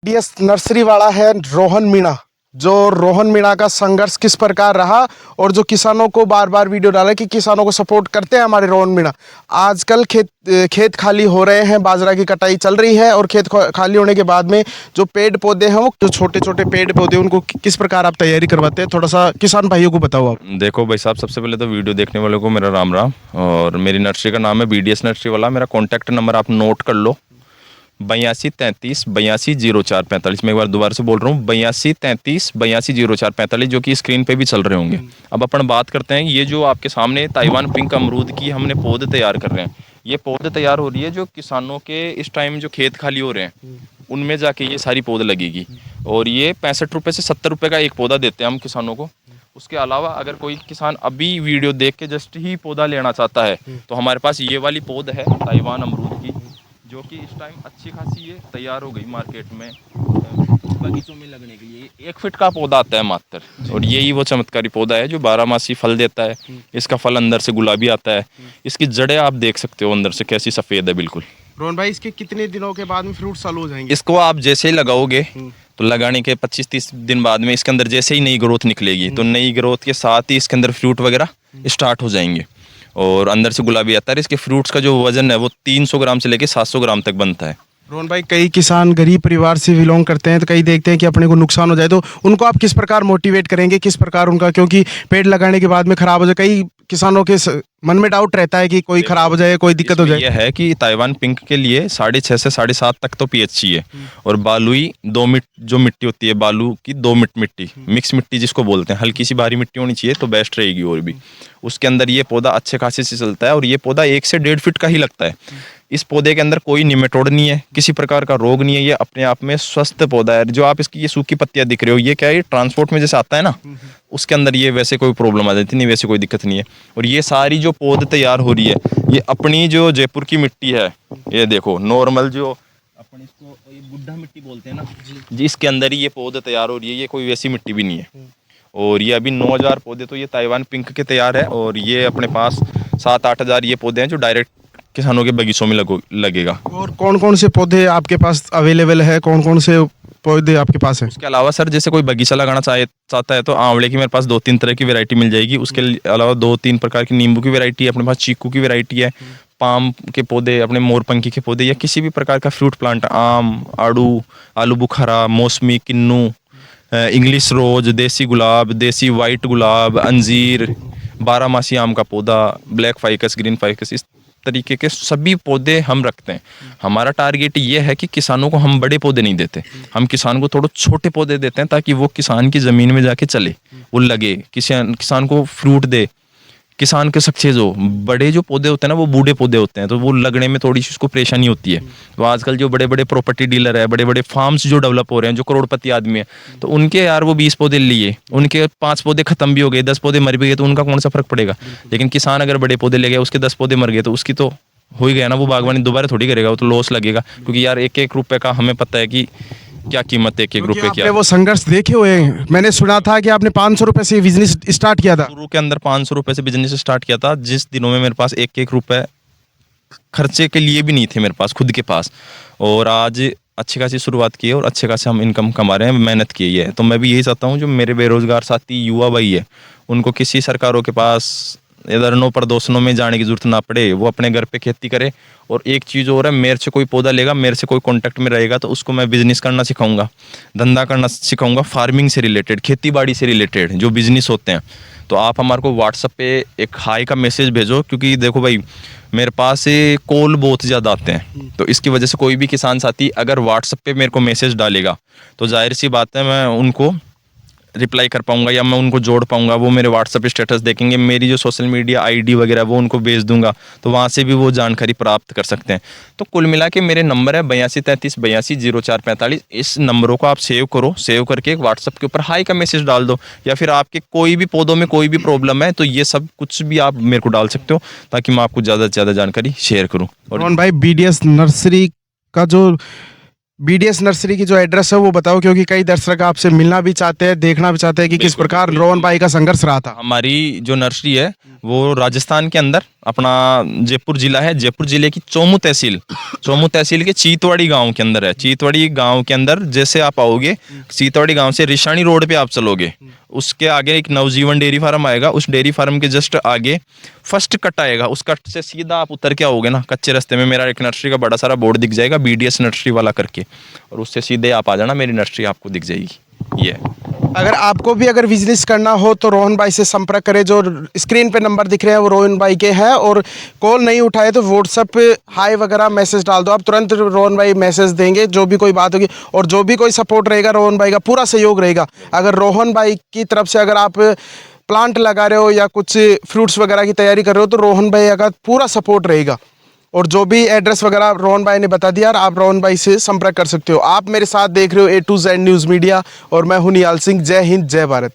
DS nursery वाला है रोहन मीणा। जो रोहन मीणा का संघर्ष किस प्रकार रहा और जो किसानों को बार बार वीडियो डाला कि किसानों को सपोर्ट करते हैं हमारे रोहन मीणा। आजकल खेत खाली हो रहे हैं, बाजरा की कटाई चल रही है और खेत खाली होने के बाद में जो पेड़ पौधे हैं, वो जो छोटे छोटे पेड़ पौधे, उनको किस प्रकार आप तैयारी करवाते हैं, थोड़ा सा किसान भाइयों को बताओ आप। देखो भाई साहब, सबसे पहले तो वीडियो देखने वालों को मेरा राम राम। और मेरी नर्सरी का नाम है BDS नर्सरी वाला। मेरा कॉन्टैक्ट नंबर आप नोट कर लो, 8233 820445। मैं एक बार दोबारा से बोल रहा हूँ, 8233 820445, जो कि स्क्रीन पे भी चल रहे होंगे। अब अपन बात करते हैं, ये जो आपके सामने ताइवान पिंक अमरूद की हमने पौधे तैयार कर रहे हैं। ये पौधे तैयार हो रही है जो किसानों के इस टाइम जो खेत खाली हो रहे हैं उनमें जाके ये सारी पौधे लगेगी। और ये 65 रुपये से 70 रुपये का एक पौधा देते हैं हम किसानों को। उसके अलावा अगर कोई किसान अभी वीडियो देख के जस्ट ही पौधा लेना चाहता है तो हमारे पास ये वाली पौध है ताइवान अमरूद की, जो कि इस टाइम अच्छी खासी ये तैयार हो गई मार्केट में बगीचों में लगने के लिए। 1 फीट का पौधा आता है मात्र, और यही वो चमत्कारी पौधा है जो 12 मासी फल देता है। इसका फल अंदर से गुलाबी आता है। इसकी जड़ें आप देख सकते हो अंदर से कैसी सफ़ेद है बिल्कुल। रोहन भाई, इसके कितने दिनों के बाद में फ्रूट चालू हो जाएंगे? इसको आप जैसे ही लगाओगे तो लगाने के 25-30 दिन बाद में इसके अंदर जैसे ही नई ग्रोथ निकलेगी तो नई ग्रोथ के साथ ही इसके अंदर फ्रूट वगैरह स्टार्ट हो जाएंगे और अंदर से गुलाबी आता है। इसके फ्रूट्स का जो वजन है वो 300 ग्राम से लेके 700 ग्राम तक बनता है। रोहन भाई, कई किसान गरीब परिवार से बिलोंग करते हैं तो कई देखते हैं कि अपने को नुकसान हो जाए तो उनको आप किस प्रकार मोटिवेट करेंगे, किस प्रकार उनका, क्योंकि पेड़ लगाने के बाद में खराब हो जाए, कई किसानों के मन में डाउट रहता है कि कोई खराब हो जाए, कोई दिक्कत हो जाए। यह है कि ताइवान पिंक के लिए 6.5 से 7.5 तक तो pH चाहिए। और बालुई 2 जो मिट्टी होती है, बालू की 2 मिट्टी, मिक्स मिट्टी जिसको बोलते हैं, हल्की सी भारी मिट्टी होनी चाहिए तो बेस्ट रहेगी। और भी उसके अंदर ये पौधा अच्छे खासे से चलता है और ये पौधा 1 से 1.5 फीट का ही लगता है। इस पौधे के अंदर कोई निमेटोड नहीं है, किसी प्रकार का रोग नहीं है। ये अपने आप में स्वस्थ पौधा है। जो आप इसकी ये सूखी पत्तियां दिख रहे हो, ये क्या है, ट्रांसपोर्ट में जैसे आता है ना, उसके अंदर ये वैसे कोई प्रॉब्लम आ जाती नहीं, वैसे कोई दिक्कत नहीं है। और ये सारी जो पौध तैयार हो रही है ये अपनी जो जयपुर की मिट्टी है, ये देखो नॉर्मल जो अपन इसको ये बुड्ढा मिट्टी बोलते हैं ना जी, इसके अंदर ही ये पौधे तैयार हो रही है। ये कोई वैसी मिट्टी भी नहीं है। और ये अभी 9000 पौधे तो ये ताइवान पिंक के तैयार है। और ये अपने पास 7-8 हज़ार ये पौधे हैं जो डायरेक्ट किसानों के बगीचों में लगेगा। और कौन कौन से पौधे आपके पास अवेलेबल है, कौन कौन से पौधे आपके पास है? उसके अलावा सर, जैसे कोई बगीचा लगाना चाहता है तो आंवले की मेरे पास 2-3 तरह की वैरायटी मिल जाएगी। उसके अलावा 2-3 प्रकार की नींबू की वैरायटी है अपने पास, चीकू की वैरायटी है, पाम के पौधे, अपने मोरपंखी के पौधे, या किसी भी प्रकार का फ्रूट प्लांट, आम, आड़ू, आलू बुखारा, मौसमी, किन्नू, इंग्लिश रोज, देसी गुलाब, देसी वाइट गुलाब, अंजीर, 12 मासी आम का पौधा, ब्लैक फाइकस, ग्रीन फाइकस, इस तरीके के सभी पौधे हम रखते हैं। हमारा टारगेट ये है कि किसानों को हम बड़े पौधे नहीं देते, हम किसान को थोड़े छोटे पौधे देते हैं ताकि वो किसान की ज़मीन में जाके चले, वो लगे, किसान को फ्रूट दे, किसान के सक्सेस हो। बड़े जो पौधे होते हैं ना वो बूढ़े पौधे होते हैं तो वो लगने में थोड़ी सी उसको परेशानी होती है। तो आजकल जो बड़े बड़े प्रॉपर्टी डीलर है, बड़े बड़े फार्म्स जो डेवलप हो रहे हैं, जो करोड़पति आदमी है, तो उनके यार वो 20 पौधे लिए, उनके 5 पौधे खत्म भी हो गए, 10 पौधे मर भी गए, तो उनका कौन सा फर्क पड़ेगा। लेकिन किसान अगर बड़े पौधे ले गया, उसके 10 पौधे मर गए तो उसकी तो हो ही गया ना, वो बागवानी दोबारा थोड़ी करेगा, वो तो लॉस लगेगा। क्योंकि यार 1-1 रुपये का हमें पता है कि क्या कीमत है 1-1 रुपये की। वो संघर्ष देखे हुए हैं। मैंने सुना था कि आपने 500 रुपए से बिजनेस स्टार्ट किया था। शुरू के अंदर 500 रुपये से बिजनेस स्टार्ट किया था, जिस दिनों में मेरे पास 1-1 रुपये खर्चे के लिए भी नहीं थे मेरे पास खुद के पास। और आज अच्छी खासी शुरुआत की है और अच्छे खासे हम इनकम कमा रहे हैं, मेहनत की है। तो मैं भी यही चाहता हूँ जो मेरे बेरोजगार साथी युवा भाई है, उनको किसी सरकारों के पास इधरनों प्रदोषणों में जाने की जरूरत ना पड़े, वो अपने घर पे खेती करे। और एक चीज़ और है, मेरे से कोई पौधा लेगा, मेरे से कोई कांटेक्ट में रहेगा तो उसको मैं बिजनेस करना सिखाऊंगा, धंधा करना सिखाऊंगा, फार्मिंग से रिलेटेड, खेती बाड़ी से रिलेटेड जो बिजनेस होते हैं। तो आप हमारे को व्हाट्सएप पे एक हाई का मैसेज भेजो, क्योंकि देखो भाई मेरे पास कॉल बहुत ज़्यादा आते हैं, तो इसकी वजह से कोई भी किसान साथी अगर व्हाट्सएप पे मेरे को मैसेज डालेगा तो जाहिर सी बात है मैं उनको रिप्लाई कर पाऊंगा या मैं उनको जोड़ पाऊंगा। वो मेरे व्हाट्सएप स्टेटस देखेंगे, मेरी जो सोशल मीडिया आईडी वगैरह वो उनको भेज दूंगा, तो वहाँ से भी वो जानकारी प्राप्त कर सकते हैं। तो कुल मिला के मेरे नंबर है 8233 820445। इस नंबरों को आप सेव करो, सेव करके एक व्हाट्सएप के ऊपर हाई का मैसेज डाल दो, या फिर आपके कोई भी पौधों में कोई भी प्रॉब्लम है तो ये सब कुछ भी आप मेरे को डाल सकते हो, ताकि मैं आपको ज़्यादा से ज़्यादा जानकारी शेयर करूँ। और भाई BDS नर्सरी का जो BDS नर्सरी की जो एड्रेस है वो बताओ, क्योंकि कई दर्शक आपसे मिलना भी चाहते हैं, देखना भी चाहते हैं कि किस प्रकार रोहन भाई का संघर्ष रहा था। हमारी जो नर्सरी है वो राजस्थान के अंदर अपना जयपुर जिला है, जयपुर जिले की चौमू तहसील के चीतवाड़ी गांव के अंदर है। चीतवाड़ी गांव के अंदर जैसे आप आओगे, चीतवाड़ी गांव से रिशानी रोड पे आप चलोगे, उसके आगे एक नवजीवन डेयरी फार्म आएगा। उस डेयरी फार्म के जस्ट आगे फर्स्ट कट आएगा, उस कट से सीधा आप उतर के आओगे ना, कच्चे रास्ते में मेरा एक नर्सरी का बड़ा सारा बोर्ड दिख जाएगा, BDS नर्सरी वाला करके, और उससे सीधे आप आ जाना, मेरी नर्सरी आपको दिख जाएगी। ये अगर आपको भी अगर बिजनेस करना हो तो रोहन भाई से संपर्क करें। जो स्क्रीन पे नंबर दिख रहे हैं वो रोहन भाई के हैं, और कॉल नहीं उठाए तो व्हाट्सएप पे हाय वगैरह मैसेज डाल दो, आप तुरंत रोहन भाई मैसेज देंगे जो भी कोई बात होगी। और जो भी कोई सपोर्ट रहेगा रोहन भाई का पूरा सहयोग रहेगा। अगर रोहन भाई की तरफ से अगर आप प्लांट लगा रहे हो या कुछ फ्रूट्स वगैरह की तैयारी कर रहे हो तो रोहन भाई का पूरा सपोर्ट रहेगा। और जो भी एड्रेस वगैरह रोहन भाई ने बता दिया, आप रोहन भाई से संपर्क कर सकते हो। आप मेरे साथ देख रहे हो A to Z news media और मैं हूं निहाल सिंह। जय हिंद, जय भारत।